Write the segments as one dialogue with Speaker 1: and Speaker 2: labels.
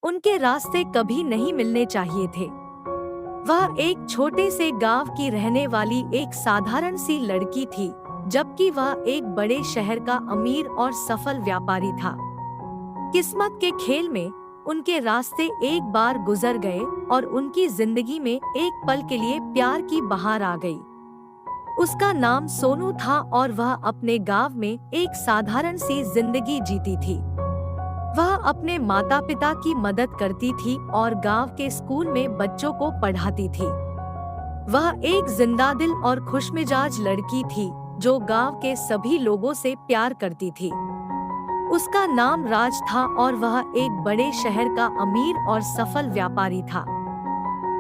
Speaker 1: उनके रास्ते कभी नहीं मिलने चाहिए थे। वह एक छोटे से गांव की रहने वाली एक साधारण सी लड़की थी, जबकि वह एक बड़े शहर का अमीर और सफल व्यापारी था। किस्मत के खेल में उनके रास्ते एक बार गुजर गए और उनकी जिंदगी में एक पल के लिए प्यार की बहार आ गई। उसका नाम सोनू था और वह अपने गांव में एक साधारण सी जिंदगी जीती थी। वह अपने माता पिता की मदद करती थी और गांव के स्कूल में बच्चों को पढ़ाती थी। वह एक जिंदादिल और खुशमिजाज लड़की थी जो गांव के सभी लोगों से प्यार करती थी। उसका नाम राज था और वह एक बड़े शहर का अमीर और सफल व्यापारी था।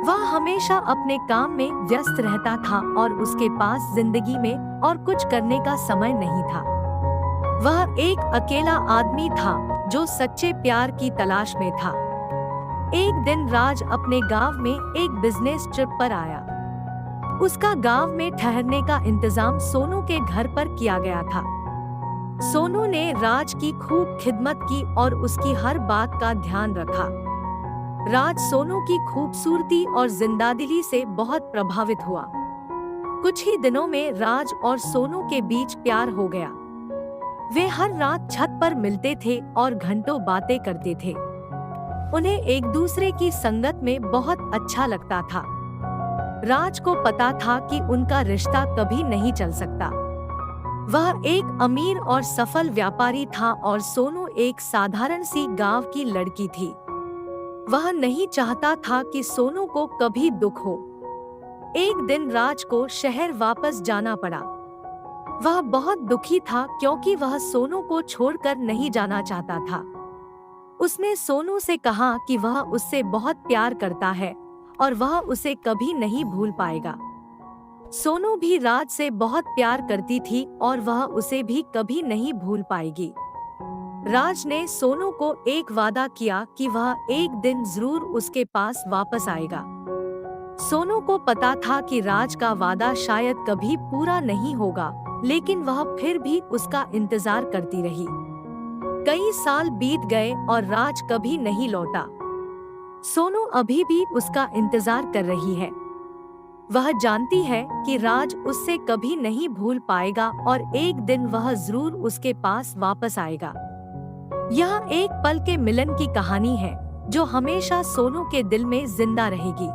Speaker 1: वह हमेशा अपने काम में व्यस्त रहता था और उसके पास जिंदगी में और कुछ करने का समय नहीं था। वह एक अकेला आदमी था जो सच्चे प्यार की तलाश में था। एक दिन राज अपने गांव में एक बिजनेस ट्रिप पर आया। उसका गांव में ठहरने का इंतजाम सोनू के घर पर किया गया था। सोनू ने राज की खूब खिदमत की और उसकी हर बात का ध्यान रखा। राज सोनू की खूबसूरती और जिंदादिली से बहुत प्रभावित हुआ। कुछ ही दिनों में राज और सोनू के बीच प्यार हो गया। वे हर रात छत पर मिलते थे और घंटों बातें करते थे। उन्हें एक दूसरे की संगत में बहुत अच्छा लगता था। राज को पता था कि उनका रिश्ता कभी नहीं चल सकता। वह एक अमीर और सफल व्यापारी था और सोनू एक साधारण सी गांव की लड़की थी। वह नहीं चाहता था कि सोनू को कभी दुख हो। एक दिन राज को शहर वापस जाना पड़ा। वह बहुत दुखी था क्योंकि वह सोनू को छोड़कर नहीं जाना चाहता था। उसने सोनू से कहा कि वह उससे बहुत प्यार करता है और वह उसे कभी नहीं भूल पाएगा। सोनू भी राज से बहुत प्यार करती थी और वह उसे भी कभी नहीं भूल पाएगी। राज ने सोनू को एक वादा किया कि वह एक दिन जरूर उसके पास वापस आएगा। सोनू को पता था कि राज का वादा शायद कभी पूरा नहीं होगा, लेकिन वह फिर भी उसका इंतजार करती रही। कई साल बीत गए और राज कभी नहीं लौटा। सोनू अभी भी उसका इंतजार कर रही है। वह जानती है कि राज उससे कभी नहीं भूल पाएगा और एक दिन वह जरूर उसके पास वापस आएगा। यह एक पल के मिलन की कहानी है जो हमेशा सोनू के दिल में जिंदा रहेगी।